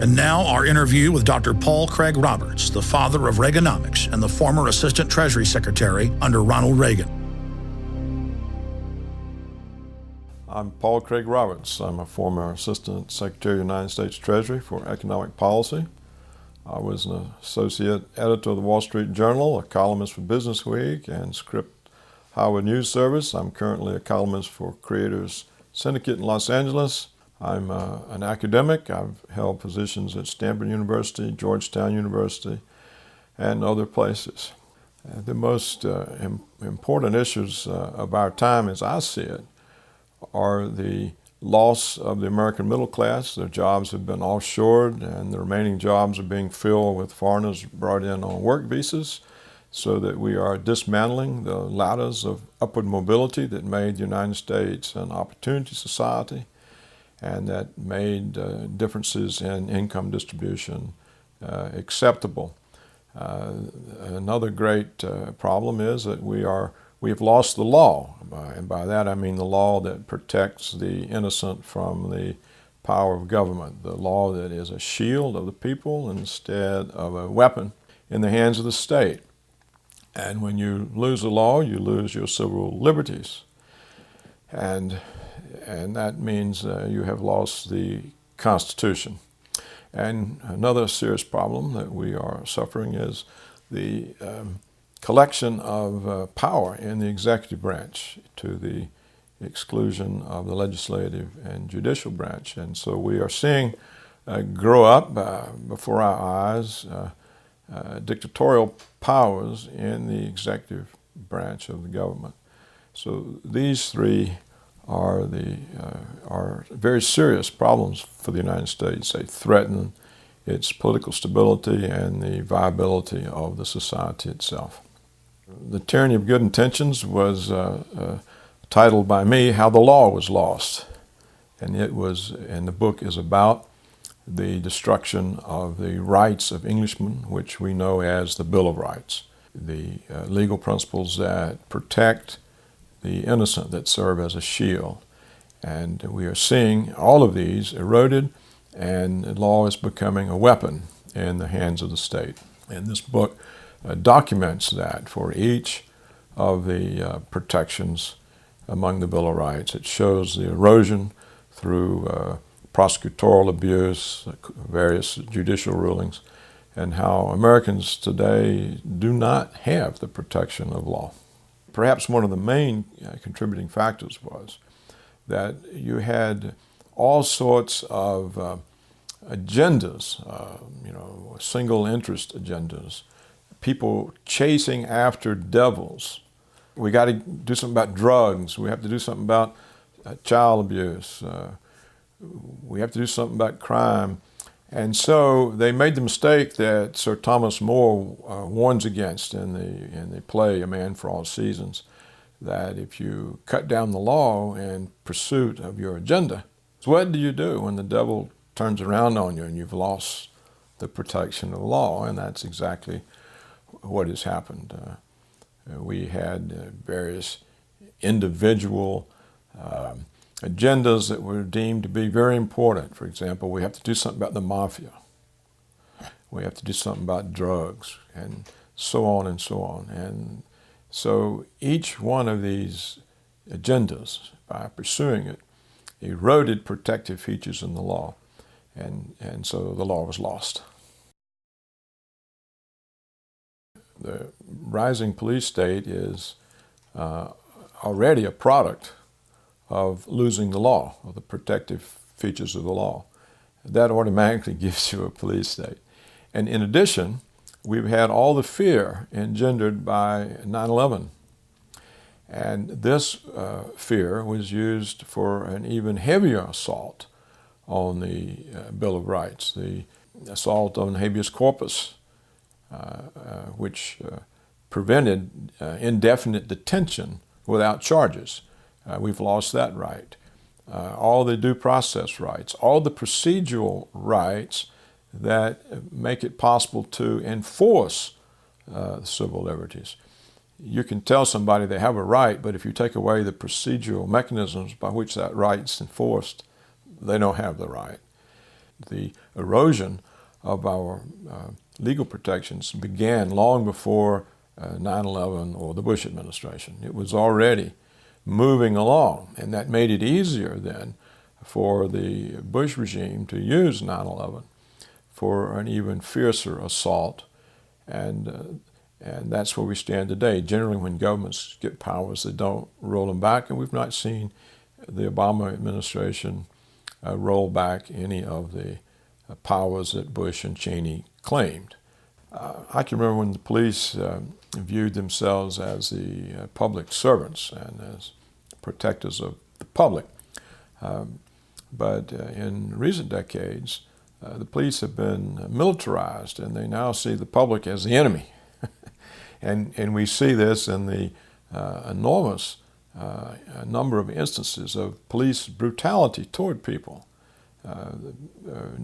And now our interview with Dr. Paul Craig Roberts, the father of Reaganomics and the former Assistant Treasury Secretary under Ronald Reagan. I'm Paul Craig Roberts. I'm a former Assistant Secretary of the United States Treasury for Economic Policy. I was an associate editor of the Wall Street Journal, a columnist for Business Week, and Script Howard News Service. I'm currently a columnist for Creators Syndicate in Los Angeles. I'm an academic. I've held positions at Stanford University, Georgetown University, and other places. The most important issues of our time, as I see it, are the loss of the American middle class. Their jobs have been offshored, and the remaining jobs are being filled with foreigners brought in on work visas, so that we are dismantling the ladders of upward mobility that made the United States an opportunity society, and that made differences in income distribution acceptable. Another great problem is that we have lost the law, and by that I mean the law that protects the innocent from the power of government, the law that is a shield of the people instead of a weapon in the hands of the state. And when you lose the law, you lose your civil liberties. And that means you have lost the Constitution. And another serious problem that we are suffering is the collection of power in the executive branch to the exclusion of the legislative and judicial branch. And so we are seeing grow up before our eyes dictatorial powers in the executive branch of the government. So these three are very serious problems for the United States. They threaten its political stability and the viability of the society itself. The Tyranny of Good Intentions was titled by me, How the Law Was Lost. And the book is about the destruction of the rights of Englishmen, which we know as the Bill of Rights, the legal principles that protect the innocent, that serve as a shield. And we are seeing all of these eroded, and the law is becoming a weapon in the hands of the state. And this book documents that for each of the protections among the Bill of Rights. It shows the erosion through prosecutorial abuse, various judicial rulings, and how Americans today do not have the protection of law. Perhaps one of the main contributing factors was that you had all sorts of agendas, single interest agendas, people chasing after devils. We got to do something about drugs. We have to do something about child abuse. We have to do something about crime. And so they made the mistake that Sir Thomas More warns against in the play A Man for All Seasons, that if you cut down the law in pursuit of your agenda, what do you do when the devil turns around on you and you've lost the protection of the law? And that's exactly what has happened. We had various individual agendas that were deemed to be very important. For example, we have to do something about the mafia. We have to do something about drugs, and so on and so on. And so each one of these agendas, by pursuing it, eroded protective features in the law. And so the law was lost. The rising police state is already a product of losing the law, of the protective features of the law. That automatically gives you a police state. And in addition, we've had all the fear engendered by 9/11. And this fear was used for an even heavier assault on the Bill of Rights, the assault on habeas corpus, which prevented indefinite detention without charges. We've lost that right. All the due process rights, all the procedural rights that make it possible to enforce civil liberties. You can tell somebody they have a right, but if you take away the procedural mechanisms by which that right is enforced, they don't have the right. the erosion of our legal protections began long before 9/11 or the Bush administration. It was already moving along, and that made it easier then for the Bush regime to use 9/11 for an even fiercer assault, and that's where we stand today. Generally, when governments get powers, they don't roll them back, and we've not seen the Obama administration roll back any of the powers that Bush and Cheney claimed. I can remember when the police viewed themselves as the public servants and as protectors of the public. But in recent decades, the police have been militarized, and they now see the public as the enemy. And we see this in the enormous number of instances of police brutality toward people.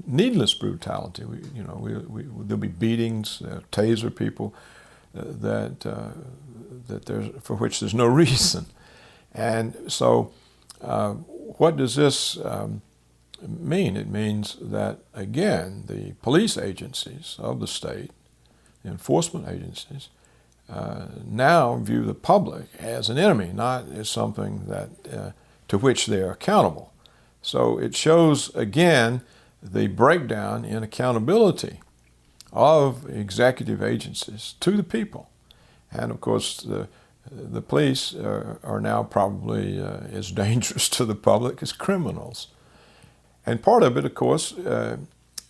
Needless brutality. There'll be beatings, taser people for which there's no reason. And so, what does this mean? It means that, again, the police agencies of the state, the enforcement agencies, now view the public as an enemy, not as something that to which they are accountable. So it shows, again, the breakdown in accountability of executive agencies to the people. And of course, the police are now probably as dangerous to the public as criminals. And part of it, of course,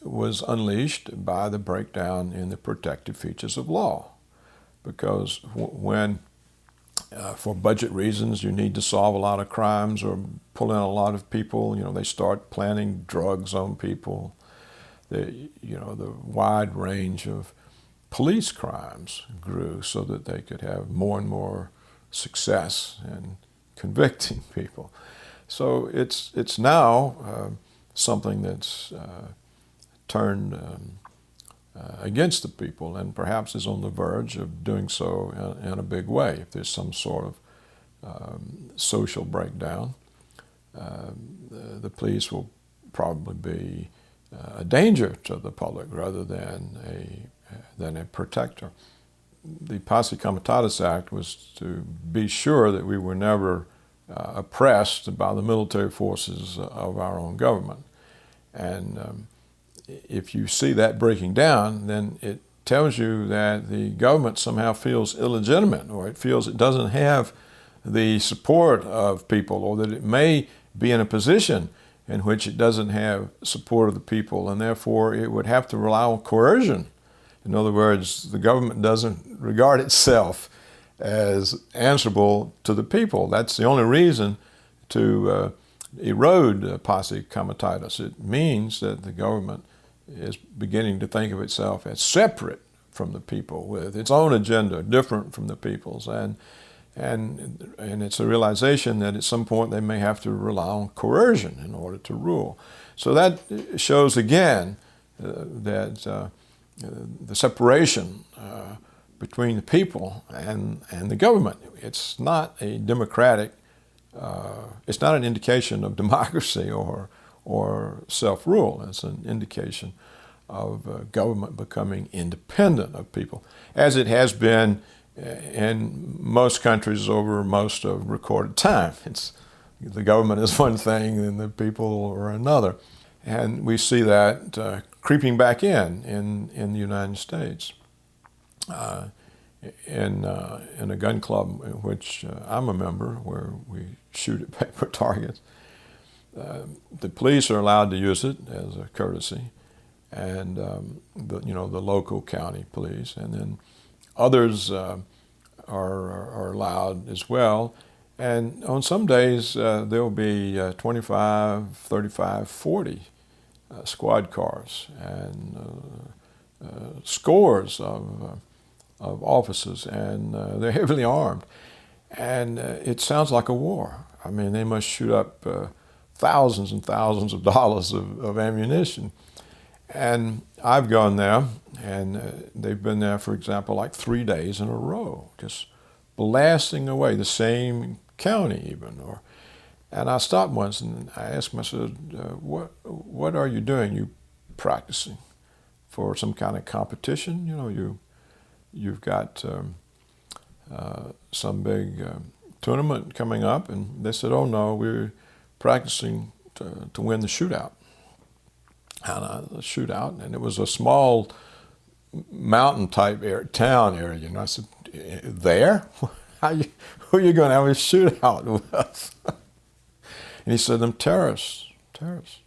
was unleashed by the breakdown in the protective features of law. Because when, for budget reasons, you need to solve a lot of crimes or pull in a lot of people, they start planting drugs on people. The wide range of police crimes grew so that they could have more and more success in convicting people. So it's now something that's turned against the people, and perhaps is on the verge of doing so in a big way. If there's some sort of social breakdown, the police will probably be a danger to the public rather than a protector. The Posse Comitatus Act was to be sure that we were never oppressed by the military forces of our own government. And if you see that breaking down, then it tells you that the government somehow feels illegitimate, or it feels it doesn't have the support of people, or that it may be in a position in which it doesn't have support of the people, and therefore it would have to rely on coercion. In other words, the government doesn't regard itself as answerable to the people. That's the only reason to erode Posse Comitatus. It means that the government is beginning to think of itself as separate from the people, with its own agenda, different from the people's, and it's a realization that at some point they may have to rely on coercion in order to rule. So that shows again that the separation between the people and the government. It's not a democratic. It's not an indication of democracy or self-rule. It's an indication of government becoming independent of people, as it has been in most countries over most of recorded time. The government is one thing and the people are another. And we see that creeping back in the United States. In a gun club in which I'm a member, where we shoot at paper targets, the police are allowed to use it as a courtesy, and the local county police, and then others are allowed as well. And on some days there'll be 25, 35, 40 squad cars and scores of officers, and they're heavily armed. And it sounds like a war. I mean, they must shoot up thousands and thousands of dollars of ammunition. And I've gone there, and they've been there, for example, like 3 days in a row, just blasting away the same county even. And I stopped once and I asked myself, what are you doing? You practicing for some kind of competition. You know, you've got some big tournament coming up, and they said, "Oh no, we're practicing to win the shootout." And the shootout, and it was a small mountain-type town area. And I said, "There? Who are you going to have a shootout with?" And he said, "Them terrorists. Terrorists."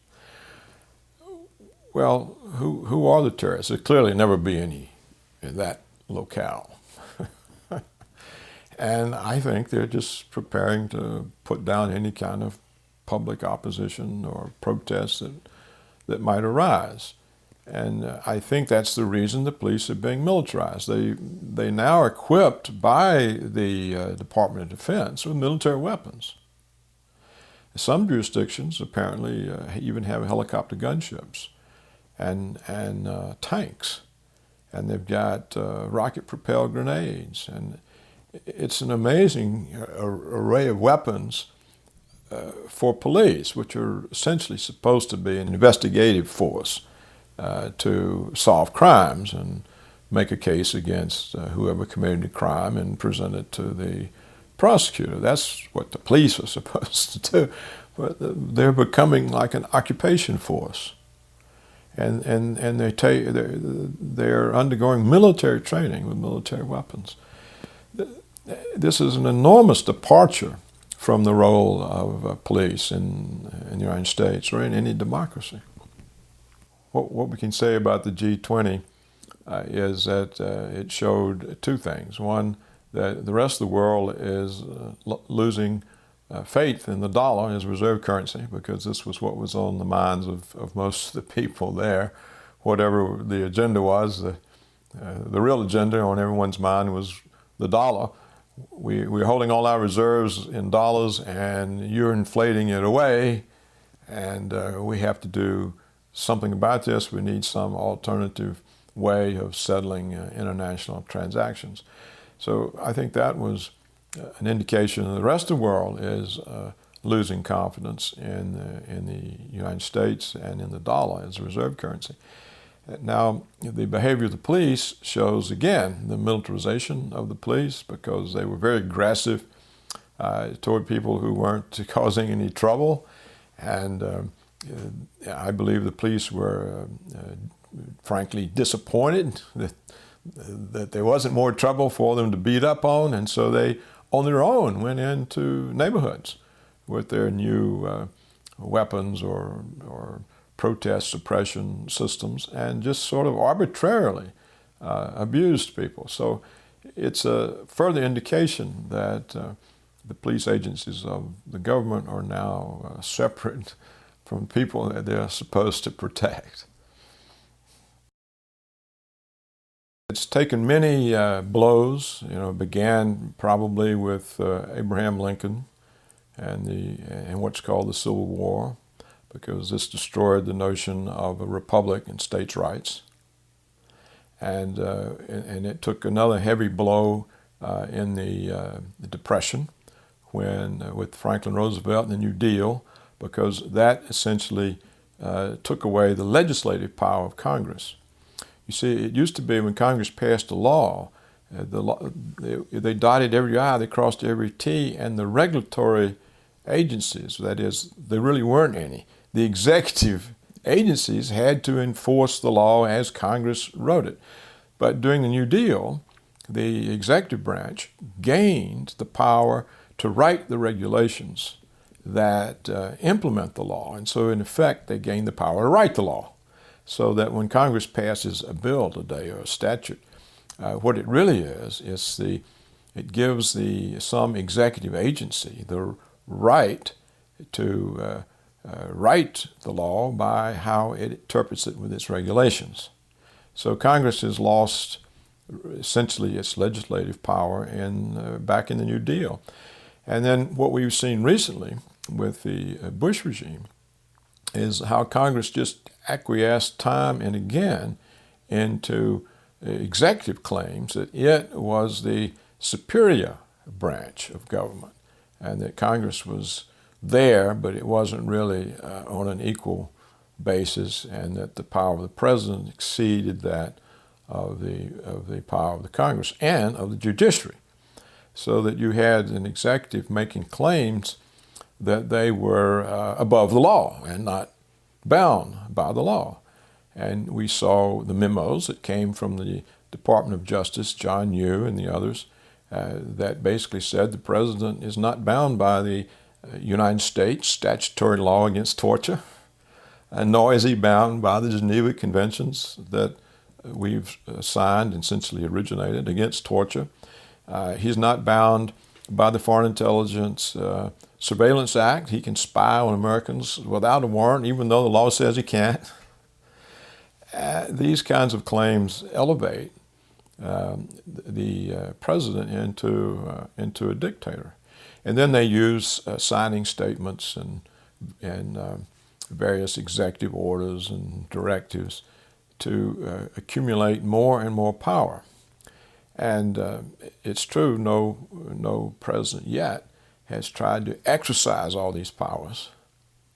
Well, who are the terrorists? There'd clearly never be any in that locale. And I think they're just preparing to put down any kind of public opposition or protest that might arise. And I think that's the reason the police are being militarized. They now are equipped by the Department of Defense with military weapons. Some jurisdictions apparently even have helicopter gunships and tanks, and they've got rocket-propelled grenades, and it's an amazing array of weapons for police, which are essentially supposed to be an investigative force to solve crimes and make a case against whoever committed a crime and present it to the prosecutor. That's what the police are supposed to do. But they're becoming like an occupation force. And they're undergoing military training with military weapons. This is an enormous departure from the role of police in the United States or in any democracy. What we can say about the G20 is that it showed two things. One, that the rest of the world is losing faith in the dollar as reserve currency, because this was what was on the minds of most of the people there. Whatever the agenda was, the real agenda on everyone's mind was the dollar. We're holding all our reserves in dollars, and you're inflating it away, and we have to do something about this. We need some alternative way of settling international transactions. So I think that was an indication that the rest of the world is losing confidence in the United States and in the dollar as a reserve currency. Now, the behavior of the police shows, again, the militarization of the police, because they were very aggressive toward people who weren't causing any trouble. And I believe the police were, frankly, disappointed that there wasn't more trouble for them to beat up on, and so they, on their own, went into neighborhoods with their new weapons or protest suppression systems, and just sort of arbitrarily abused people. So it's a further indication that the police agencies of the government are now separate from people that they're supposed to protect. It's taken many blows. You know, it began probably with Abraham Lincoln and what's called the Civil War, because this destroyed the notion of a republic and states' rights. And it took another heavy blow in the Depression, when with Franklin Roosevelt and the New Deal, because that essentially took away the legislative power of Congress. You see, it used to be when Congress passed a law, they dotted every I, they crossed every T, and the regulatory agencies, that is, there really weren't any. The executive agencies had to enforce the law as Congress wrote it. But during the New Deal, the executive branch gained the power to write the regulations that implement the law. And so, in effect, they gained the power to write the law. So that when Congress passes a bill today or a statute, what it really is it gives some executive agency the right to write the law by how it interprets it with its regulations. So Congress has lost essentially its legislative power back in the New Deal. And then what we've seen recently with the Bush regime is how Congress just acquiesced time and again into executive claims that it was the superior branch of government, and that Congress was there, but it wasn't really on an equal basis, and that the power of the president exceeded that of the power of the Congress and of the judiciary, so that you had an executive making claims that they were above the law and not bound by the law. And we saw the memos that came from the Department of Justice, John Yoo and the others, that basically said the president is not bound by the United States statutory law against torture, and nor is he bound by the Geneva Conventions that we've signed and essentially originated against torture. He's not bound by the Foreign Intelligence Surveillance Act. He can spy on Americans without a warrant, even though the law says he can't. These kinds of claims elevate the president into a dictator. And then they use signing statements and various executive orders and directives to accumulate more and more power. And it's true, no president yet has tried to exercise all these powers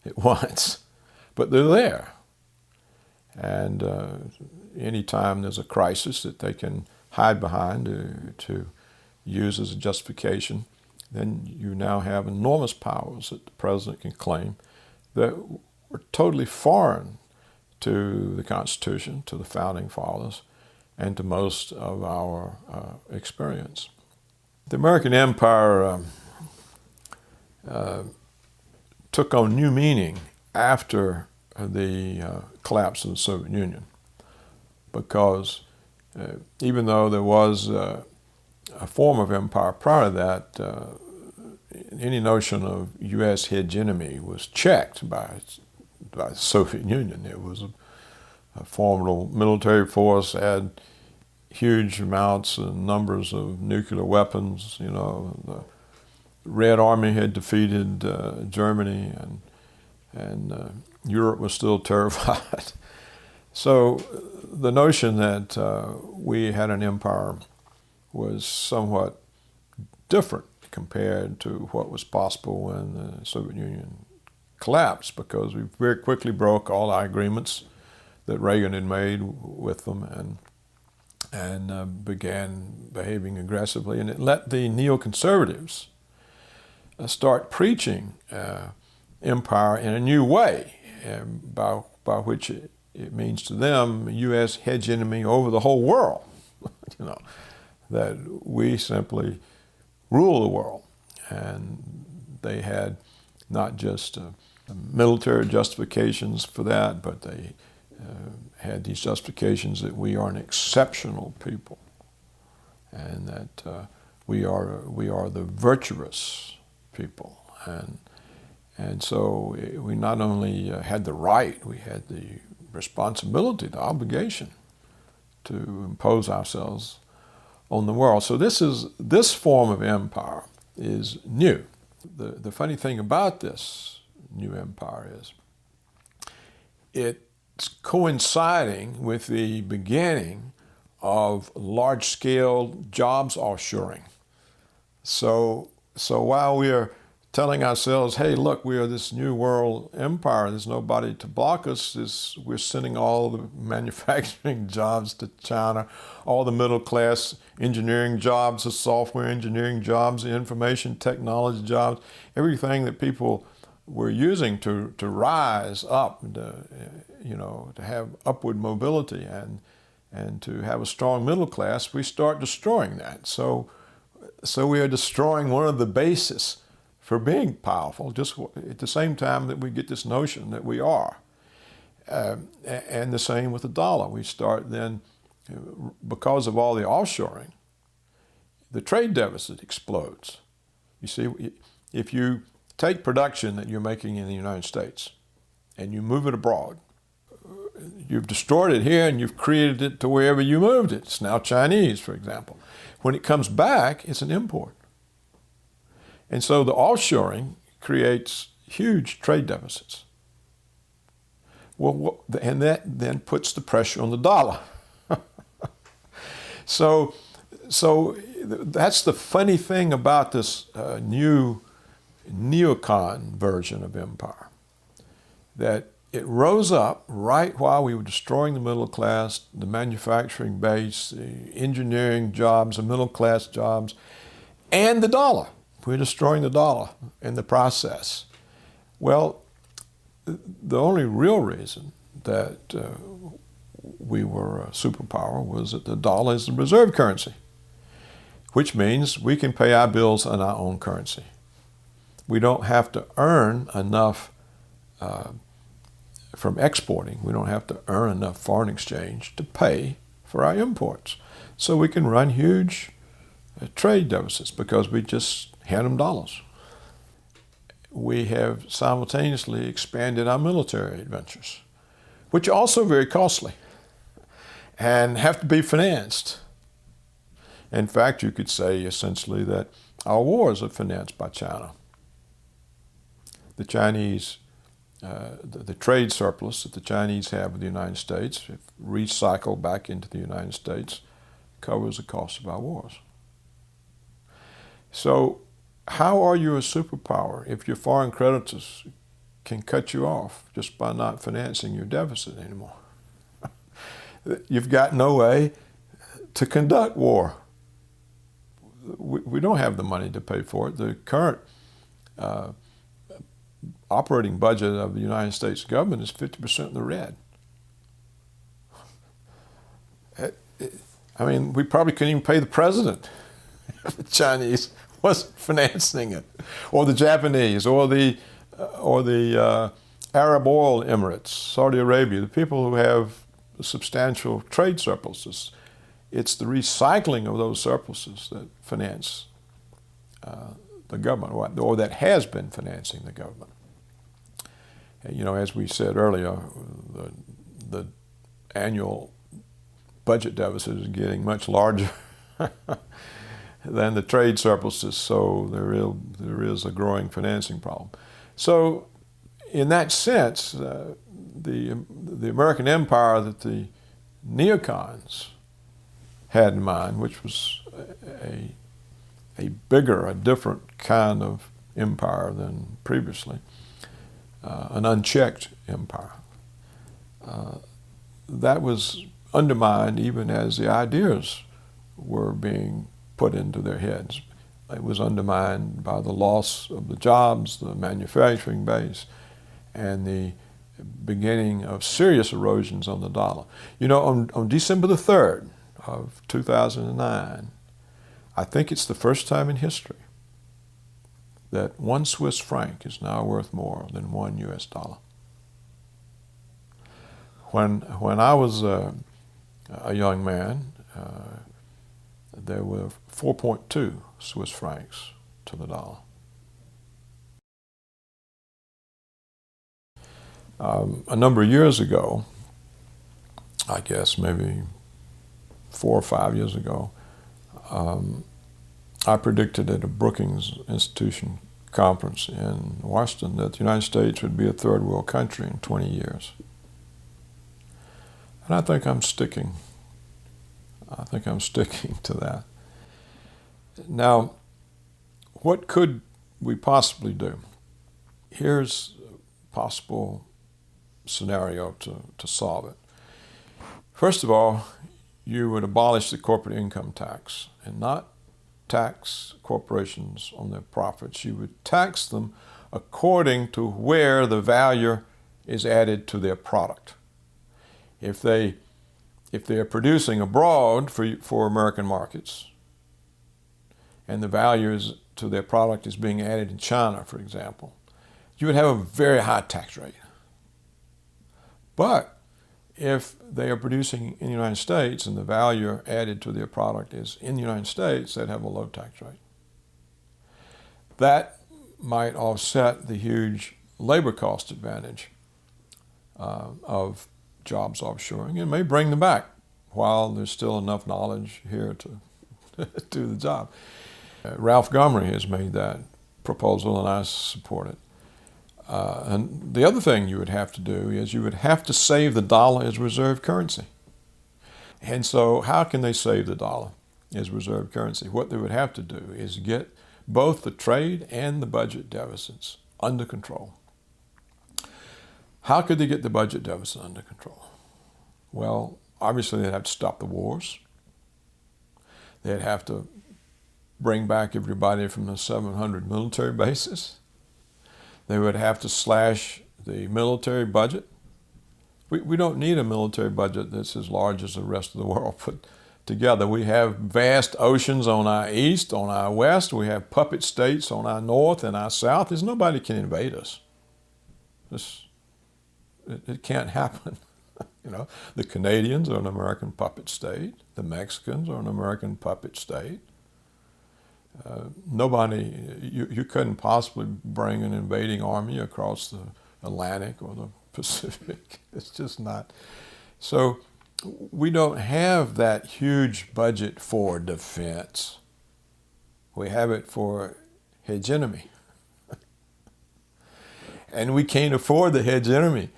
at once, but they're there. And anytime there's a crisis that they can hide behind to use as a justification, then you now have enormous powers that the president can claim that were totally foreign to the Constitution, to the Founding Fathers, and to most of our experience. The American Empire took on new meaning after the collapse of the Soviet Union, because even though there was a form of empire prior to that, any notion of U.S. hegemony was checked by the Soviet Union. It was a formidable military force, had huge amounts and numbers of nuclear weapons. You know, the Red Army had defeated Germany, and Europe was still terrified. So the notion that we had an empire was somewhat different compared to what was possible when the Soviet Union collapsed, because we very quickly broke all our agreements that Reagan had made with them and began behaving aggressively. And it let the neoconservatives start preaching empire in a new way, by which it means to them U.S. hegemony over the whole world. You know, that we simply rule the world. And they had not just military justifications for that, but they had these justifications that we are an exceptional people, and that we are the virtuous people, and so we not only had the right, we had the responsibility, the obligation to impose ourselves on the world. So this form of empire is new. The funny thing about this new empire is it's coinciding with the beginning of large-scale jobs offshoring. So while we are telling ourselves, hey, look, we are this new world empire, there's nobody to block us, we're sending all the manufacturing jobs to China, all the middle-class engineering jobs, the software engineering jobs, the information technology jobs, everything that people were using to rise up, to have upward mobility and to have a strong middle class, we start destroying that. So we are destroying one of the bases for being powerful, just at the same time that we get this notion that we are. And the same with the dollar. We start then, because of all the offshoring, the trade deficit explodes. You see, if you take production that you're making in the United States and you move it abroad, you've destroyed it here and you've created it to wherever you moved it. It's now Chinese, for example. When it comes back, it's an import. And so the offshoring creates huge trade deficits. Well, and that then puts the pressure on the dollar. So that's the funny thing about this new neocon version of empire, that it rose up right while we were destroying the middle class, the manufacturing base, the engineering jobs, the middle class jobs, and the dollar. We're destroying the dollar in the process. Well, the only real reason that we were a superpower was that the dollar is the reserve currency, which means we can pay our bills in our own currency. We don't have to earn enough from exporting. We don't have to earn enough foreign exchange to pay for our imports. So we can run huge trade deficits because we just hand them dollars. We have simultaneously expanded our military adventures, which are also very costly and have to be financed. In fact, you could say essentially that our wars are financed by China. The Chinese, the trade surplus that the Chinese have with the United States, if recycled back into the United States, covers the cost of our wars. So how are you a superpower if your foreign creditors can cut you off just by not financing your deficit anymore? You've got no way to conduct war. We don't have the money to pay for it. The current operating budget of the United States government is 50% in the red. I mean, we probably couldn't even pay the president if the Chinese wasn't financing it, or the Japanese, or the Arab oil Emirates, Saudi Arabia, the people who have substantial trade surpluses. It's the recycling of those surpluses that finance the government, or that has been financing the government. You know, as we said earlier, the annual budget deficit is getting much larger than the trade surpluses, so there is a growing financing problem. So in that sense, the American empire that the neocons had in mind, which was a bigger, a different kind of empire than previously, an unchecked empire, that was undermined even as the ideas were being put into their heads. It was undermined by the loss of the jobs, the manufacturing base, and the beginning of serious erosions on the dollar. You know, on December the 3rd of 2009, I think it's the first time in history that 1 Swiss franc is now worth more than 1 US dollar. When I was a young man, there were 4.2 Swiss francs to the dollar. A number of years ago, I guess maybe 4 or 5 years ago, I predicted at a Brookings Institution conference in Washington that the United States would be a third world country in 20 years. And I think I'm sticking to that. Now, what could we possibly do? Here's a possible scenario to solve it. First of all, you would abolish the corporate income tax and not tax corporations on their profits. You would tax them according to where the value is added to their product. If they are producing abroad for American markets, and the value to their product is being added in China, for example, you would have a very high tax rate. But if they are producing in the United States and the value added to their product is in the United States, they'd have a low tax rate. That might offset the huge labor cost advantage of jobs offshoring and may bring them back while there's still enough knowledge here to do the job. Ralph Gomory has made that proposal and I support it. And the other thing you would have to do is you would have to save the dollar as reserve currency. And so how can they save the dollar as reserve currency? What they would have to do is get both the trade and the budget deficits under control. How could they get the budget deficit under control? Well, obviously they'd have to stop the wars. They'd have to bring back everybody from the 700 military bases. They would have to slash the military budget. We don't need a military budget that's as large as the rest of the world put together. We have vast oceans on our east, on our west. We have puppet states on our north and our south. There's nobody can invade us. It can't happen. You know, the Canadians are an American puppet state. The Mexicans are an American puppet state. You couldn't possibly bring an invading army across the Atlantic or the Pacific. It's just not. So we don't have that huge budget for defense. We have it for hegemony. And we can't afford the hegemony.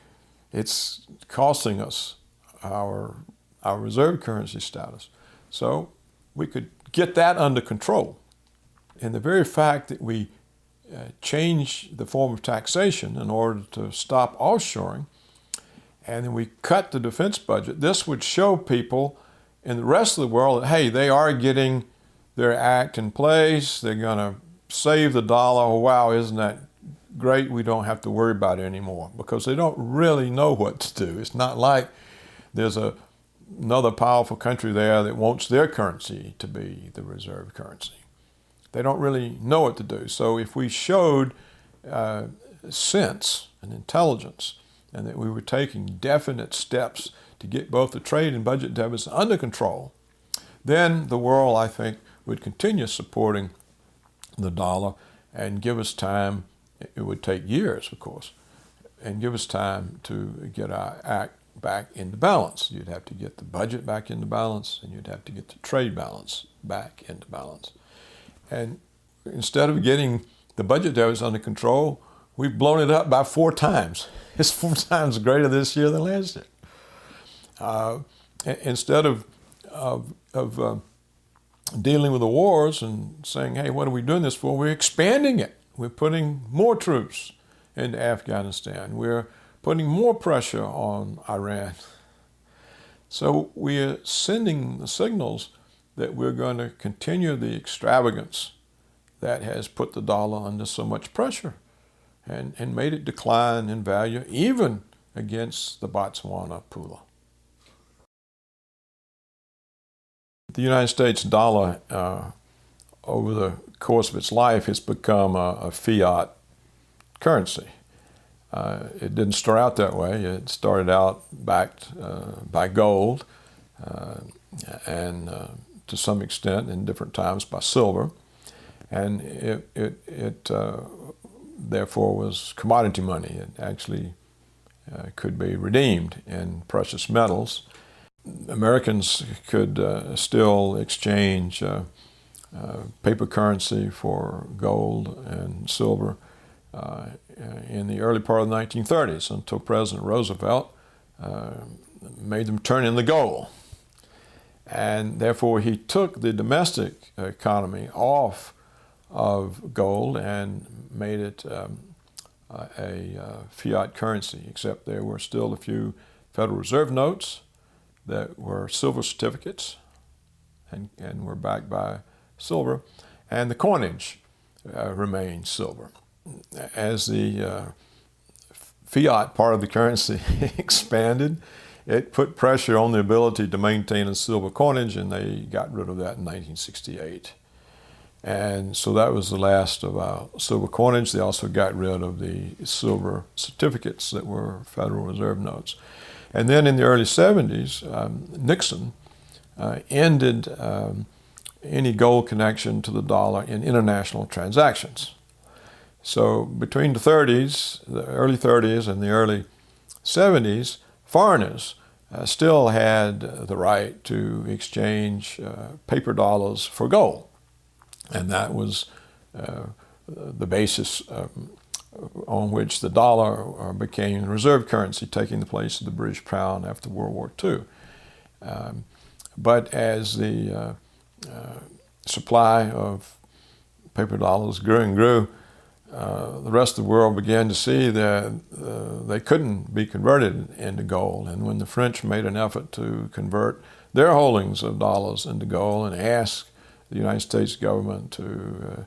It's costing us our reserve currency status. So we could get that under control. And the very fact that we change the form of taxation in order to stop offshoring, and then we cut the defense budget, this would show people in the rest of the world that, hey, they are getting their act in place. They're going to save the dollar. Oh, wow, isn't that great? We don't have to worry about it anymore, because they don't really know what to do. It's not like there's another powerful country there that wants their currency to be the reserve currency. They don't really know what to do. So if we showed sense and intelligence, and that we were taking definite steps to get both the trade and budget deficit under control, then the world, I think, would continue supporting the dollar and give us time. It would take years, of course, and give us time to get our act back into balance. You'd have to get the budget back into balance, and you'd have to get the trade balance back into balance. And instead of getting the budget deficit under control, we've blown it up by 4 times. It's 4 times greater this year than last year. Instead of dealing with the wars and saying, hey, what are we doing this for? We're expanding it. We're putting more troops into Afghanistan. We're putting more pressure on Iran. So we're sending the signals that we're going to continue the extravagance that has put the dollar under so much pressure and made it decline in value, even against the Botswana pula. The United States dollar, over the course of its life, has become a fiat currency. It didn't start out that way. It started out backed by gold and to some extent in different times by silver. And it therefore was commodity money. It actually could be redeemed in precious metals. Americans could still exchange paper currency for gold and silver in the early part of the 1930s, until President Roosevelt made them turn into gold. And therefore he took the domestic economy off of gold and made it a fiat currency, except there were still a few Federal Reserve notes that were silver certificates and were backed by silver, and the coinage remained silver. As the fiat part of the currency expanded, it put pressure on the ability to maintain a silver coinage, and they got rid of that in 1968. And so that was the last of our silver coinage. They also got rid of the silver certificates that were Federal Reserve notes. And then in the early 70s, Nixon ended any gold connection to the dollar in international transactions. So between the early 30s and the early 70s, foreigners still had the right to exchange paper dollars for gold. And that was the basis on which the dollar became the reserve currency, taking the place of the British pound after World War II. But as the supply of paper dollars grew and grew, the rest of the world began to see that they couldn't be converted into gold. And when the French made an effort to convert their holdings of dollars into gold and asked the United States government to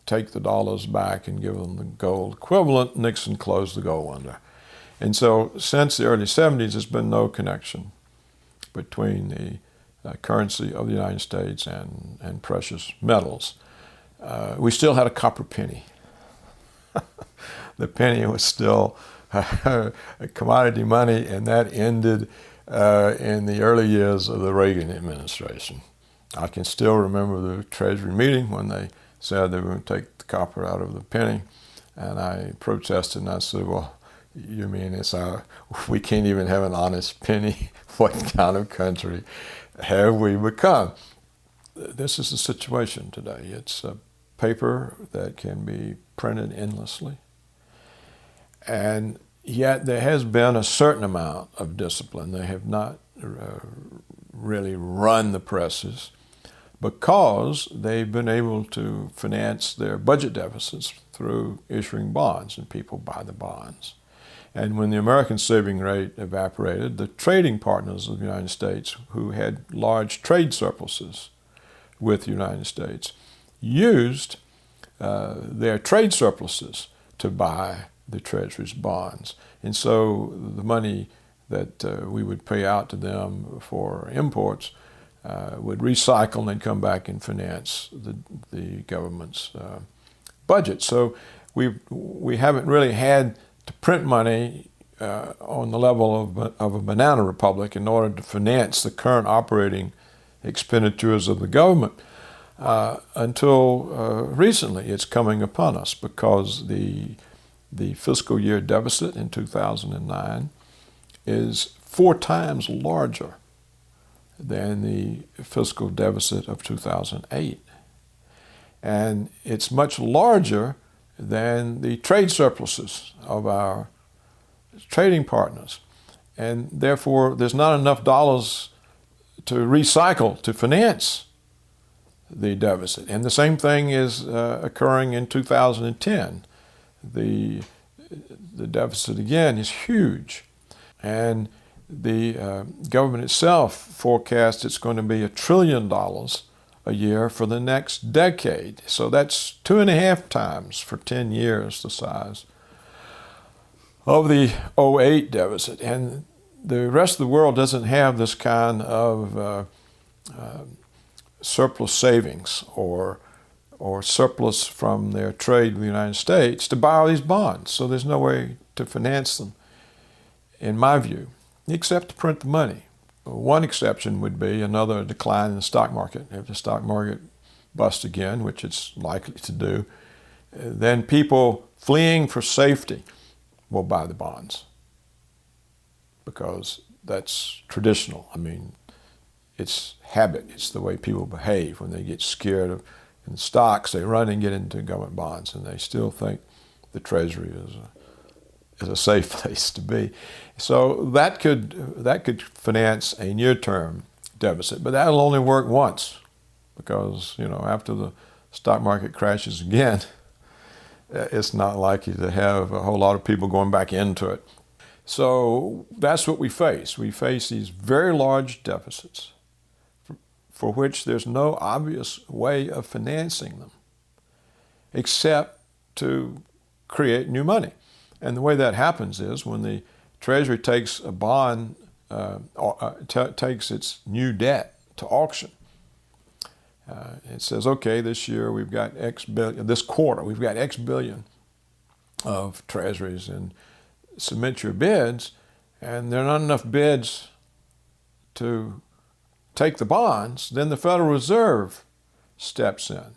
take the dollars back and give them the gold equivalent, Nixon closed the gold window. And so since the early 70s, there's been no connection between the currency of the United States and precious metals. We still had a copper penny. The penny was still a commodity money, and that ended in the early years of the Reagan administration. I can still remember the Treasury meeting when they said they were going to take the copper out of the penny, and I protested and I said, well, you mean we can't even have an honest penny? What kind of country have we become? This is the situation today. It's a paper that can be printed endlessly. And yet there has been a certain amount of discipline. They have not really run the presses because they've been able to finance their budget deficits through issuing bonds, and people buy the bonds. And when the American saving rate evaporated, the trading partners of the United States, who had large trade surpluses with the United States, used their trade surpluses to buy the Treasury's bonds. And so the money that we would pay out to them for imports would recycle and then come back and finance the government's budget. So we haven't really had to print money on the level of a banana republic in order to finance the current operating expenditures of the government until recently. It's coming upon us because the fiscal year deficit in 2009 is 4 times larger than the fiscal deficit of 2008. And it's much larger than the trade surpluses of our trading partners. And therefore, there's not enough dollars to recycle to finance the deficit. And the same thing is occurring in 2010. The deficit, again, is huge. And the government itself forecasts it's going to be $1 trillion a year for the next decade. So that's 2.5 times for 10 years the size of the '08 deficit. And the rest of the world doesn't have this kind of surplus savings or surplus from their trade with the United States to buy all these bonds. So there's no way to finance them, in my view, except to print the money. One exception would be another decline in the stock market. If the stock market busts again, which it's likely to do, then people fleeing for safety will buy the bonds because that's traditional. I mean, it's habit. It's the way people behave. When they get scared of in stocks, they run and get into government bonds, and they still think the Treasury is a safe place to be. So that could finance a near-term deficit, but that'll only work once because, after the stock market crashes again, it's not likely to have a whole lot of people going back into it. So that's what we face. We face these very large deficits for which there's no obvious way of financing them except to create new money. And the way that happens is when the Treasury takes a bond, takes its new debt to auction. It says, okay, this year we've got X billion, this quarter we've got X billion of Treasuries, and submit your bids, and there are not enough bids to take the bonds, then the Federal Reserve steps in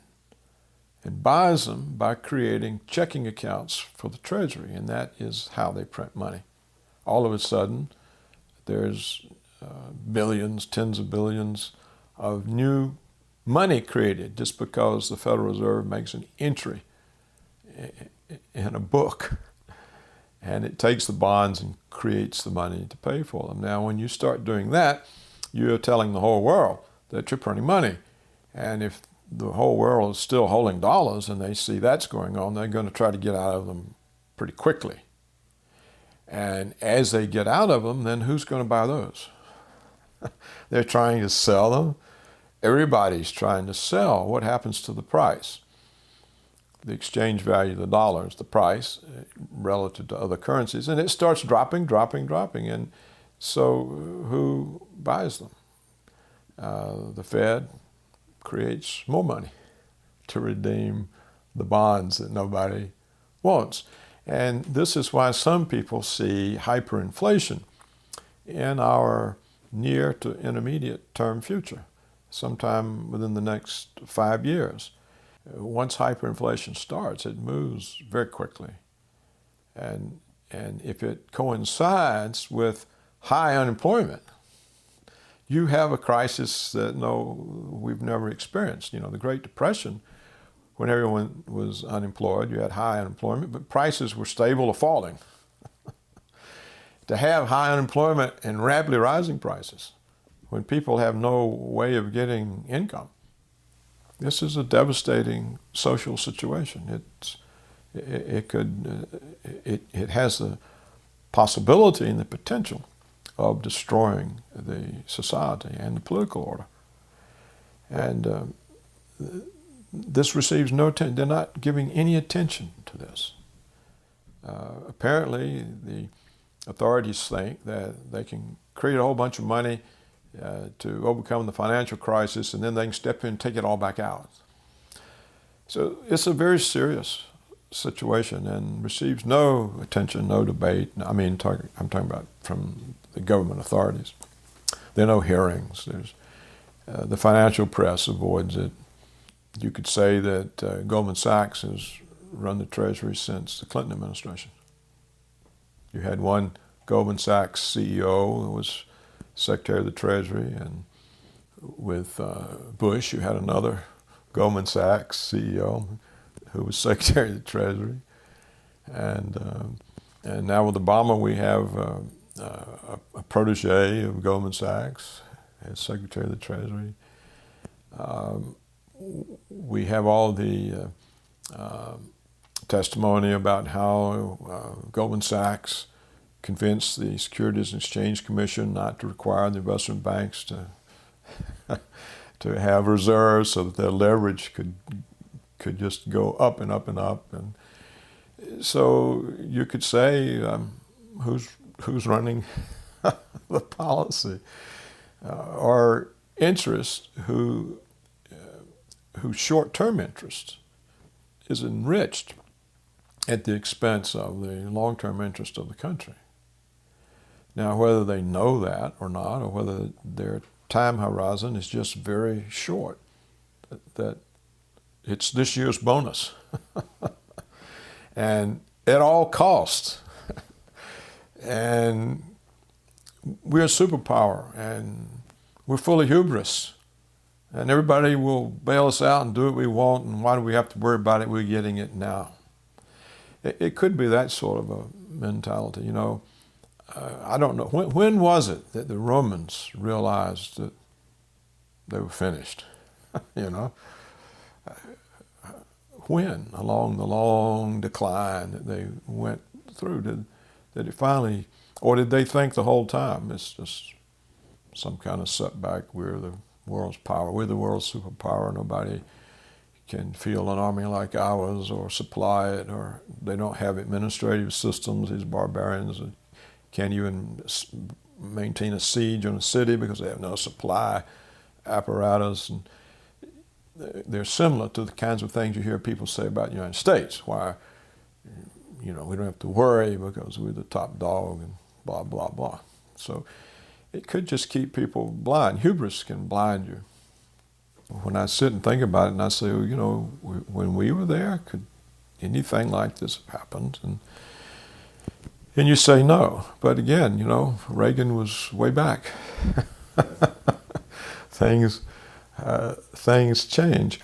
and buys them by creating checking accounts for the Treasury, and that is how they print money. All of a sudden, there's billions, tens of billions of new money created just because the Federal Reserve makes an entry in a book, and it takes the bonds and creates the money to pay for them. Now, when you start doing that, you're telling the whole world that you're printing money. And if the whole world is still holding dollars and they see that's going on, they're going to try to get out of them pretty quickly. And as they get out of them, then who's going to buy those? They're trying to sell them. Everybody's trying to sell. What happens to the price? The exchange value of the dollar is the price relative to other currencies, and it starts dropping. And so who buys them? The Fed creates more money to redeem the bonds that nobody wants. And this is why some people see hyperinflation in our near to intermediate term future, sometime within the next 5 years. Once hyperinflation starts, it moves very quickly. And if it coincides with high unemployment, you have a crisis that we've never experienced. You know, the Great Depression, when everyone was unemployed, you had high unemployment, but prices were stable or falling. To have high unemployment and rapidly rising prices, when people have no way of getting income, this is a devastating social situation. It has the possibility and the potential of destroying the society and the political order. And this receives no attention. They're not giving any attention to this. Apparently, the authorities think that they can create a whole bunch of money to overcome the financial crisis, and then they can step in and take it all back out. So it's a very serious situation and receives no attention, no debate. I'm talking about from the government authorities. There are no hearings. The financial press avoids it. You could say that Goldman Sachs has run the Treasury since the Clinton administration. You had one Goldman Sachs CEO who was Secretary of the Treasury, and with Bush, you had another Goldman Sachs CEO who was Secretary of the Treasury, and now with Obama, we have a protege of Goldman Sachs as Secretary of the Treasury. We have all the testimony about how Goldman Sachs convinced the Securities and Exchange Commission not to require the investment banks to have reserves so that their leverage could just go up and up and up. And so you could say, who's running the policy? Or interests whose short-term interest is enriched at the expense of the long-term interest of the country. Now, whether they know that or not, or whether their time horizon is just very short, that it's this year's bonus, and at all costs. And we're a superpower, and we're full of hubris, and everybody will bail us out and do what we want, and why do we have to worry about it? We're getting it now. It could be that sort of a mentality, you know. I don't know. When was it that the Romans realized that they were finished? You know? When, along the long decline that they went through, did it finally, or did they think the whole time it's just some kind of setback? We're the world's power. We're the world's superpower. Nobody can field an army like ours or supply it, or they don't have administrative systems, these barbarians. Can't even maintain a siege on a city because they have no supply apparatus. And they're similar to the kinds of things you hear people say about the United States, why, you know, we don't have to worry because we're the top dog and blah, blah, blah. So it could just keep people blind. Hubris can blind you. When I sit and think about it and I say, well, you know, when we were there, could anything like this have happened? And you say no. But again, you know, Reagan was way back. Things change.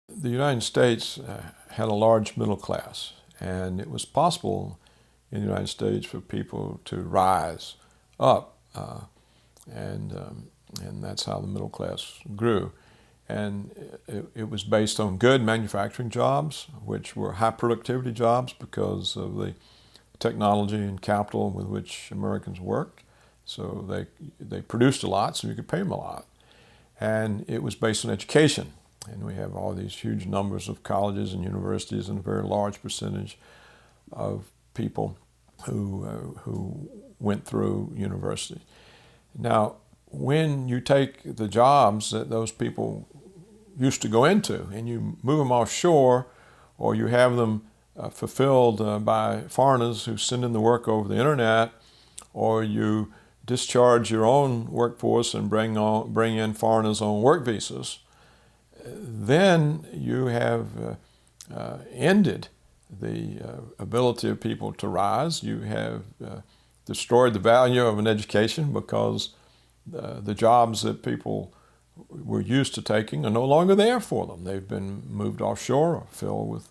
The United States had a large middle class, and it was possible in the United States for people to rise up and And that's how the middle class grew. And it was based on good manufacturing jobs, which were high productivity jobs because of the technology and capital with which Americans worked. So they produced a lot, so you could pay them a lot. And it was based on education. And we have all these huge numbers of colleges and universities and a very large percentage of people who went through university. Now, when you take the jobs that those people used to go into and you move them offshore, or you have them fulfilled by foreigners who send in the work over the internet, or you discharge your own workforce and bring in foreigners on work visas, then you have ended the ability of people to rise. You have destroyed the value of an education because the jobs that people were used to taking are no longer there for them. They've been moved offshore or filled with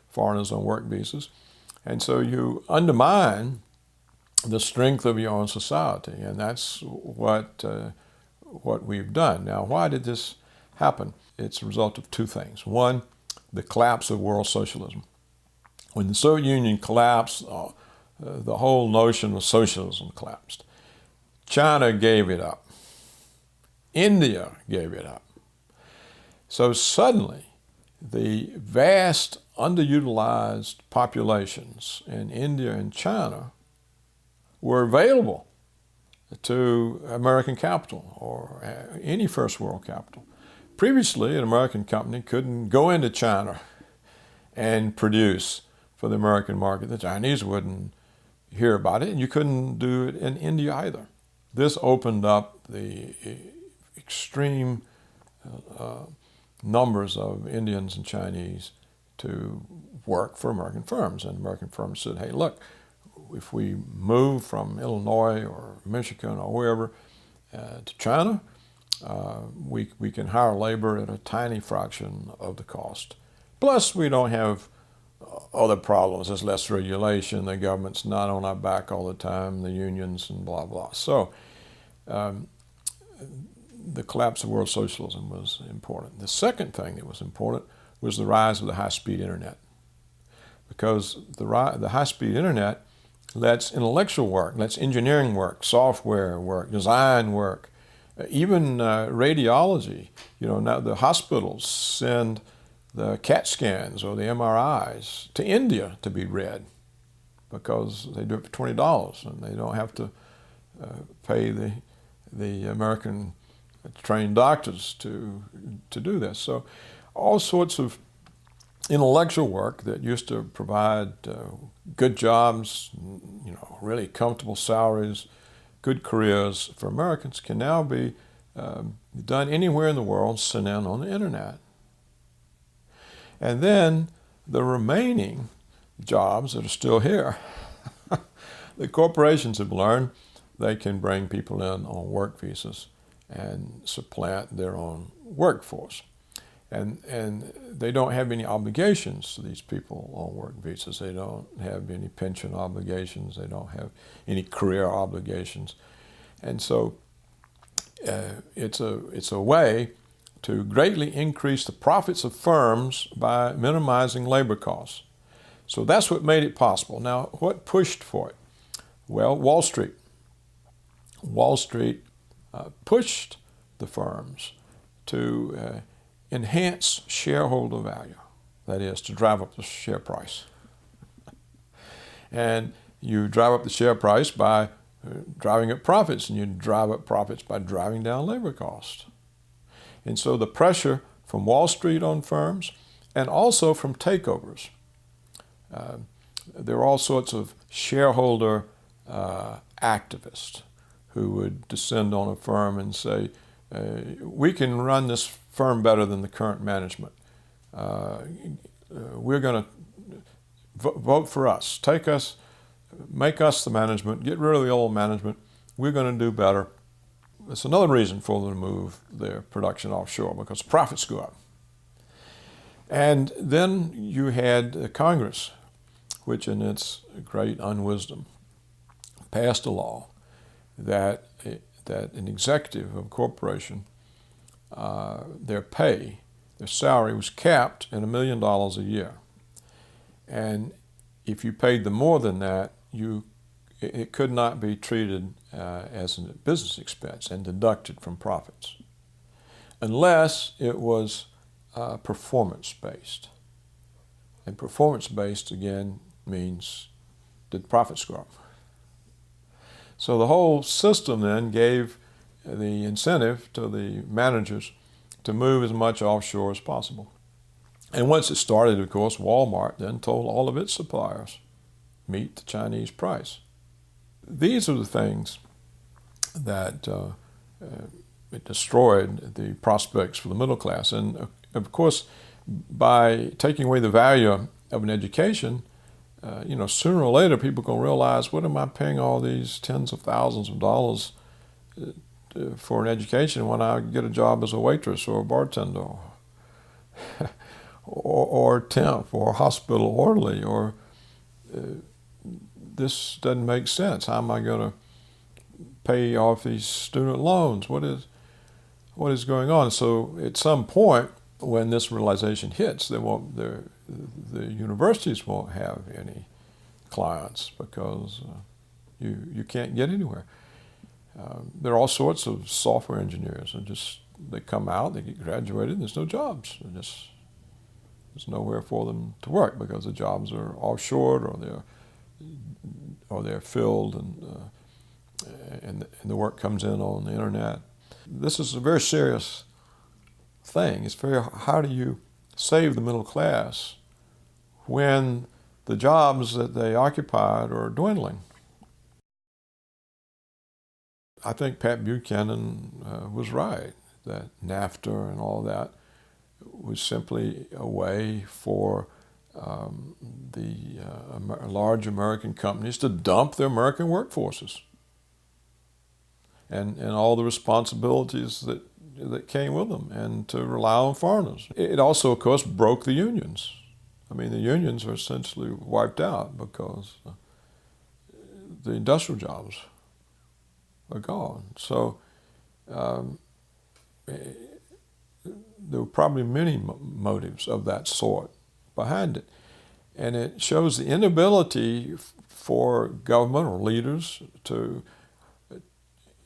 foreigners on work visas. And so you undermine the strength of your own society, and that's what we've done. Now, why did this happen? It's a result of two things. One, the collapse of world socialism. When the Soviet Union collapsed, the whole notion of socialism collapsed. China gave it up. India gave it up. So suddenly, the vast underutilized populations in India and China were available to American capital or any first world capital. Previously, an American company couldn't go into China and produce for the American market. The Chinese wouldn't hear about it, and you couldn't do it in India either. This opened up the extreme numbers of Indians and Chinese to work for American firms. And American firms said, hey, look, if we move from Illinois or Michigan or wherever to China, we can hire labor at a tiny fraction of the cost. Plus, we don't have other problems. There's less regulation. The government's not on our back all the time, the unions and blah, blah. So the collapse of world socialism was important. The second thing that was important was the rise of the high-speed internet. Because the high-speed internet lets intellectual work, lets engineering work, software work, design work, even radiology. You know, now the hospitals send the CAT scans or the MRIs to India to be read because they do it for $20 and they don't have to pay the American trained doctors to do this. So all sorts of intellectual work that used to provide good jobs, you know, really comfortable salaries, good careers for Americans can now be done anywhere in the world, sent in on the internet. And then the remaining jobs that are still here, the corporations have learned they can bring people in on work visas and supplant their own workforce. And they don't have any obligations to these people on work visas. They don't have any pension obligations. They don't have any career obligations. And so it's a way to greatly increase the profits of firms by minimizing labor costs. So that's what made it possible. Now, what pushed for it? Well, Wall Street. Wall Street pushed the firms to enhance shareholder value, that is, to drive up the share price. And you drive up the share price by driving up profits, and you drive up profits by driving down labor costs. And so the pressure from Wall Street on firms and also from takeovers. There are all sorts of shareholder activists who would descend on a firm and say, we can run this firm better than the current management. We're going to vote for us. Take us, make us the management, get rid of the old management. We're going to do better. It's another reason for them to move their production offshore because profits go up. And then you had Congress, which in its great unwisdom passed a law that that an executive of a corporation, their pay, their salary was capped at $1 million a year. And if you paid them more than that, it could not be treated as a business expense and deducted from profits, unless it was performance-based. And performance-based, again, means did the profits go up? So the whole system then gave the incentive to the managers to move as much offshore as possible. And once it started, of course, Walmart then told all of its suppliers, meet the Chinese price. These are the things that it destroyed the prospects for the middle class. And of course, by taking away the value of an education, sooner or later people are going to realize, what am I paying all these tens of thousands of dollars for an education when I get a job as a waitress or a bartender or temp or hospital orderly, or this doesn't make sense. How am I going to pay off these student loans? What is going on? So at some point, when this realization hits, the universities won't have any clients because you can't get anywhere. There are all sorts of software engineers, and they come out, they get graduated, and there's no jobs. There's nowhere for them to work because the jobs are offshored or they're filled, and the work comes in on the internet. This is a very serious thing. How do you save the middle class when the jobs that they occupied are dwindling? I think Pat Buchanan was right, that NAFTA and all that was simply a way for the large American companies to dump their American workforces and all the responsibilities that came with them, and to rely on foreigners. It also, of course, broke the unions. I mean, the unions are essentially wiped out because the industrial jobs are gone. So there were probably many motives of that sort behind it. And it shows the inability for government or leaders to,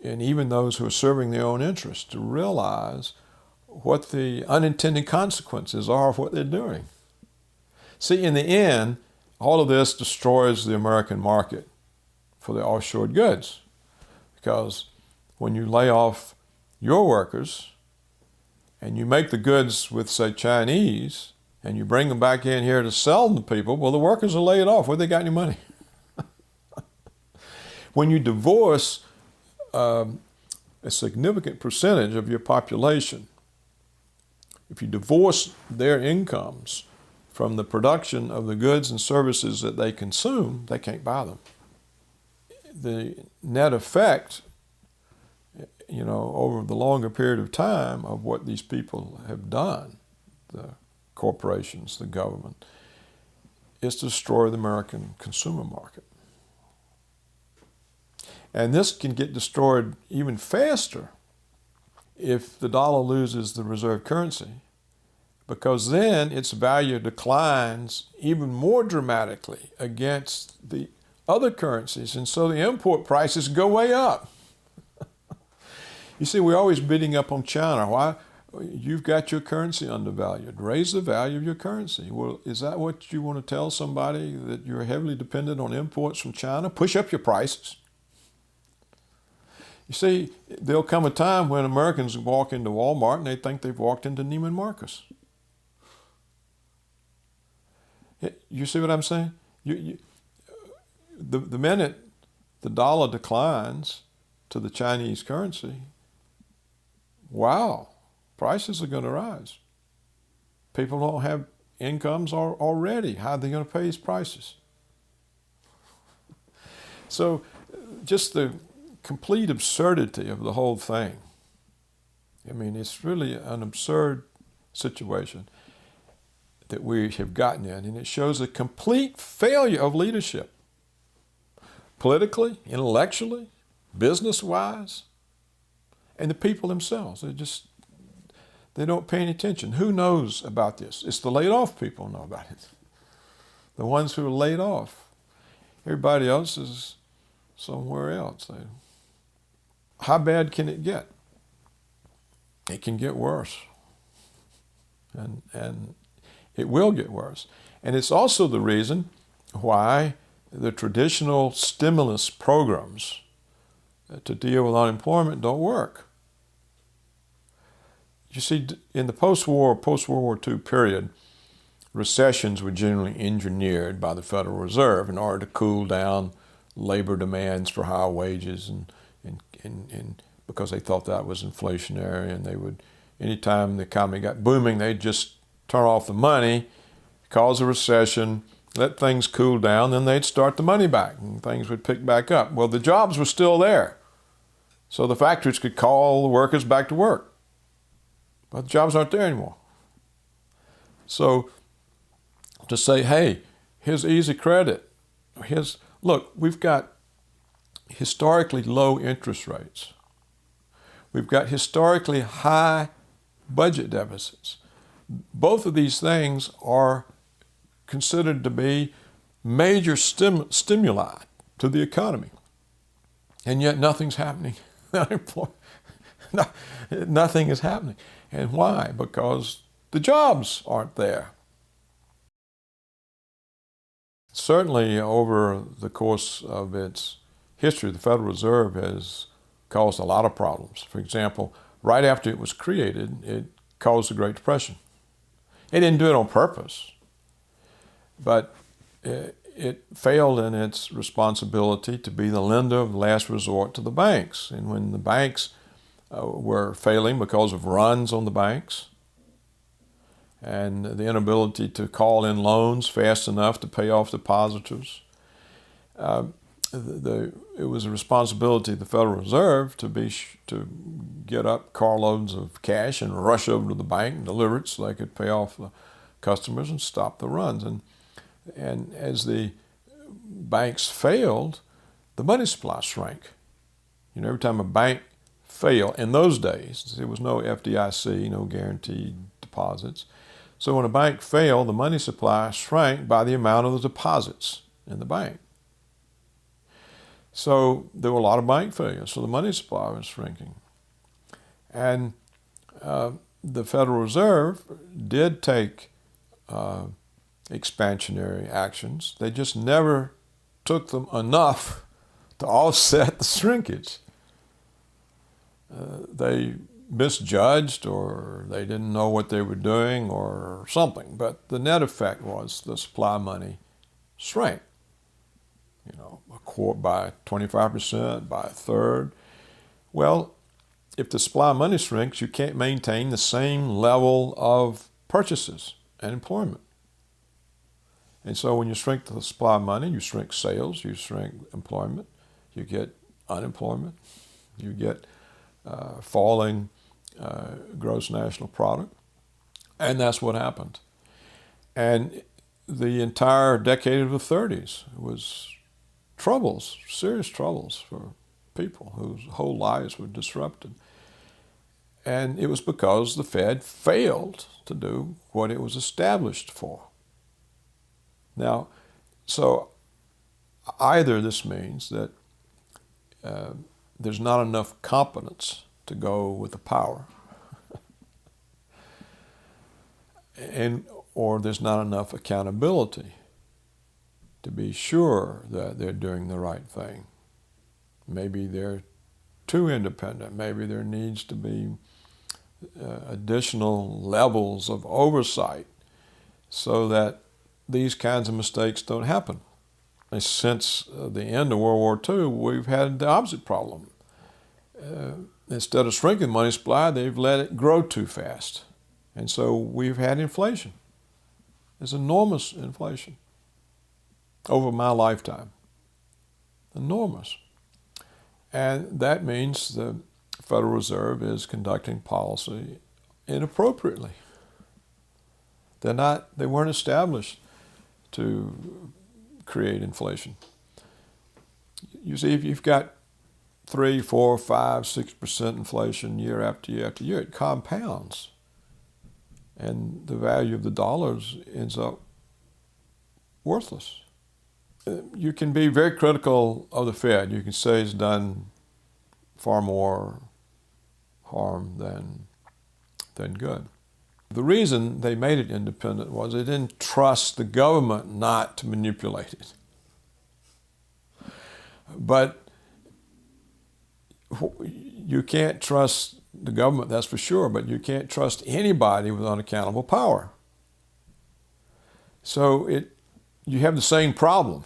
and even those who are serving their own interests, to realize what the unintended consequences are of what they're doing. See, in the end, all of this destroys the American market for the offshore goods, because when you lay off your workers and you make the goods with, say, Chinese, and you bring them back in here to sell them to people, well, the workers are laid off. Where they got any money? When you divorce a significant percentage of your population, if you divorce their incomes from the production of the goods and services that they consume, they can't buy them. The net effect, over the longer period of time of what these people have done, the corporations, the government, is to destroy the American consumer market. And this can get destroyed even faster if the dollar loses the reserve currency, because then its value declines even more dramatically against the other currencies, and so the import prices go way up. You see, we're always beating up on China. Why? You've got your currency undervalued. Raise the value of your currency. Well, is that what you want to tell somebody, that you're heavily dependent on imports from China? Push up your prices. You see, there'll come a time when Americans walk into Walmart and they think they've walked into Neiman Marcus. You see what I'm saying? The minute the dollar declines to the Chinese currency, wow, prices are going to rise. People don't have incomes already. How are they going to pay these prices? So just the complete absurdity of the whole thing. I mean, it's really an absurd situation that we have gotten in, and it shows a complete failure of leadership, politically, intellectually, business-wise. And the people themselves, they don't pay any attention. Who knows about this? It's the laid off people who know about it. The ones who are laid off. Everybody else is somewhere else. How bad can it get? It can get worse. And it will get worse. And it's also the reason why the traditional stimulus programs to deal with unemployment don't work. You see, in the post-World War II period, recessions were generally engineered by the Federal Reserve in order to cool down labor demands for higher wages, and because they thought that was inflationary, and they would, anytime the economy got booming, they'd just turn off the money, cause a recession, let things cool down, then they'd start the money back and things would pick back up. Well, the jobs were still there, so the factories could call the workers back to work. But the jobs aren't there anymore. So to say, hey, here's easy credit. Look, we've got historically low interest rates. We've got historically high budget deficits. Both of these things are considered to be major stimuli to the economy. And yet nothing's happening. Nothing is happening. And why? Because the jobs aren't there. Certainly, over the course of its history, the Federal Reserve has caused a lot of problems. For example, right after it was created, it caused the Great Depression. It didn't do it on purpose, but it failed in its responsibility to be the lender of last resort to the banks. And when the banks were failing because of runs on the banks and the inability to call in loans fast enough to pay off depositors, it was a responsibility of the Federal Reserve to get up carloads of cash and rush over to the bank and deliver it so they could pay off the customers and stop the runs. And as the banks failed, the money supply shrank. Every time a bank failed, in those days, there was no FDIC, no guaranteed deposits. So when a bank failed, the money supply shrank by the amount of the deposits in the bank. So there were a lot of bank failures, so the money supply was shrinking. And the Federal Reserve did take expansionary actions. They just never took them enough to offset the shrinkage. They misjudged, or they didn't know what they were doing, or something. But the net effect was the supply money shrank. By 25%, by a third. Well, if the supply money shrinks, you can't maintain the same level of purchases and employment. And so when you shrink the supply of money, you shrink sales, you shrink employment, you get unemployment, you get falling gross national product. And that's what happened. And the entire decade of the 30s was troubles, serious troubles for people whose whole lives were disrupted. And it was because the Fed failed to do what it was established for. Now, so either this means that there's not enough competence to go with the power, or there's not enough accountability to be sure that they're doing the right thing. Maybe they're too independent. Maybe there needs to be additional levels of oversight so that these kinds of mistakes don't happen. And since the end of World War II, we've had the opposite problem. Instead of shrinking the money supply, they've let it grow too fast. And so we've had inflation. There's enormous inflation over my lifetime. Enormous. And that means the Federal Reserve is conducting policy inappropriately. They weren't established to create inflation. You see, if you've got 3, 4, 5, 6% inflation year after year after year. It compounds. And the value of the dollars ends up worthless. You can be very critical of the Fed. You can say it's done far more harm than good. The reason they made it independent was they didn't trust the government not to manipulate it. But you can't trust the government, that's for sure, but you can't trust anybody with unaccountable power. So you have the same problem.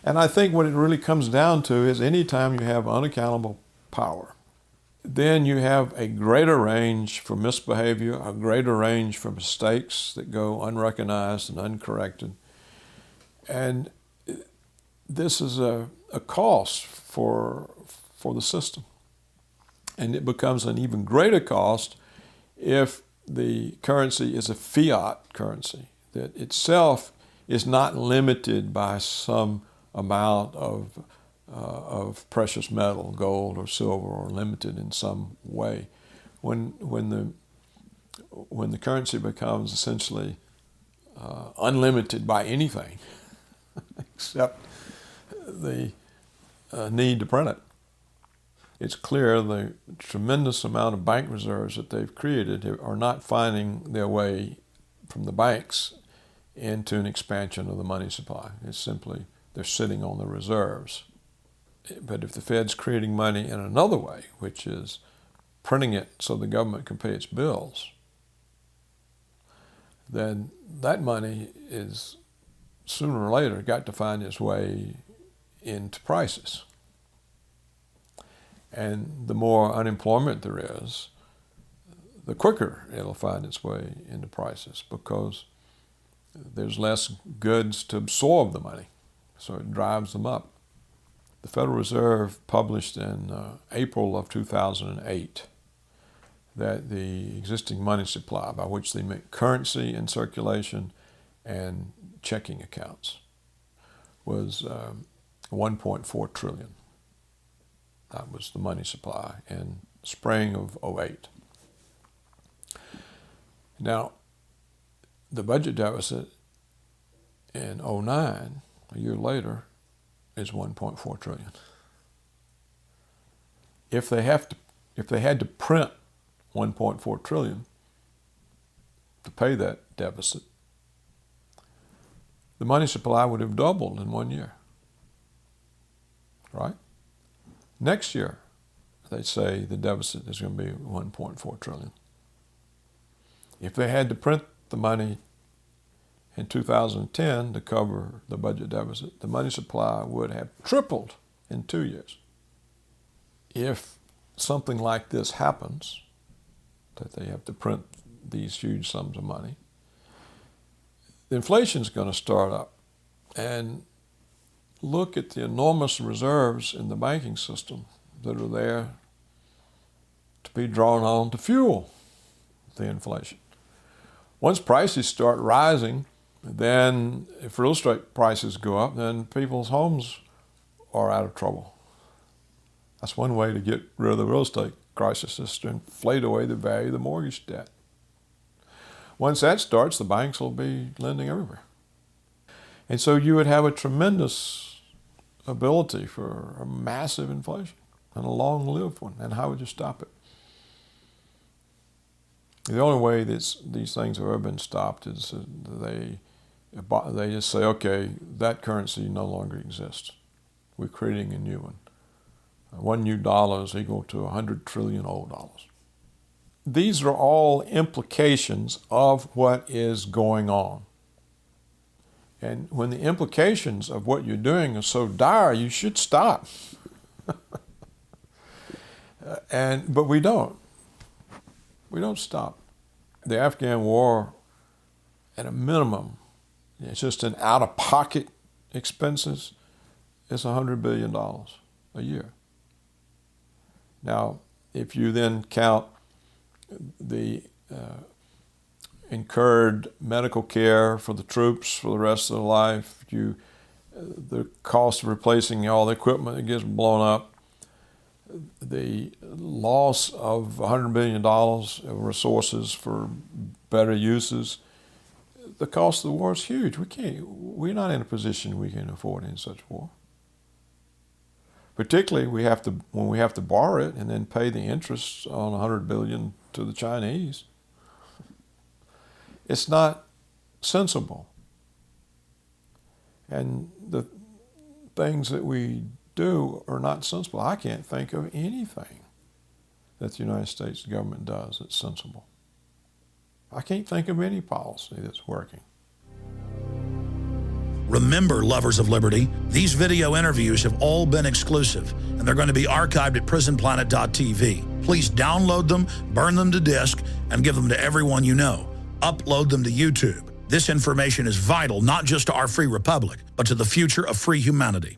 And I think what it really comes down to is anytime you have unaccountable power, then you have a greater range for misbehavior, a greater range for mistakes that go unrecognized and uncorrected. And this is a cost for the system. And it becomes an even greater cost if the currency is a fiat currency that itself is not limited by some amount of precious metal, gold or silver, or limited in some way. When the currency becomes essentially unlimited by anything except the need to print it, it's clear the tremendous amount of bank reserves that they've created are not finding their way from the banks into an expansion of the money supply. It's simply they're sitting on the reserves. But if the Fed's creating money in another way, which is printing it so the government can pay its bills, then that money is sooner or later got to find its way into prices. And the more unemployment there is, the quicker it'll find its way into prices because there's less goods to absorb the money, so it drives them up. The Federal Reserve published in April of 2008 that the existing money supply, by which they meant currency in circulation and checking accounts, was 1.4 trillion. That was the money supply in spring of 2008. Now, the budget deficit in 2009, a year later, is 1.4 trillion. If they had to print 1.4 trillion to pay that deficit, the money supply would have doubled in 1 year, right? Next year, they say the deficit is going to be 1.4 trillion. If they had to print the money in 2010 to cover the budget deficit, the money supply would have tripled in 2 years. If something like this happens, that they have to print these huge sums of money, the inflation is going to start up. And look at the enormous reserves in the banking system that are there to be drawn on to fuel the inflation. Once prices start rising, then if real estate prices go up, then people's homes are out of trouble. That's one way to get rid of the real estate crisis, is to inflate away the value of the mortgage debt. Once that starts, the banks will be lending everywhere. And so you would have a tremendous ability for a massive inflation, and a long-lived one. And how would you stop it? The only way these things have ever been stopped is they just say, okay, that currency no longer exists. We're creating a new one. One new dollar is equal to 100 trillion old dollars. These are all implications of what is going on. And when the implications of what you're doing are so dire, you should stop. But we don't. We don't stop. The Afghan war, at a minimum, it's just in out-of-pocket expenses, it's $100 billion a year. Now, if you then count the incurred medical care for the troops for the rest of their life, you the cost of replacing all the equipment that gets blown up, the loss of $100 billion of resources for better uses. The cost of the war is huge. We're not in a position we can afford any such war. Particularly, when we have to borrow it and then pay the interest on $100 billion to the Chinese. It's not sensible. And the things that we do are not sensible. I can't think of anything that the United States government does that's sensible. I can't think of any policy that's working. Remember, lovers of liberty, these video interviews have all been exclusive, and they're going to be archived at prisonplanet.tv. Please download them, burn them to disk, and give them to everyone you know. Upload them to YouTube. This information is vital not just to our free republic, but to the future of free humanity.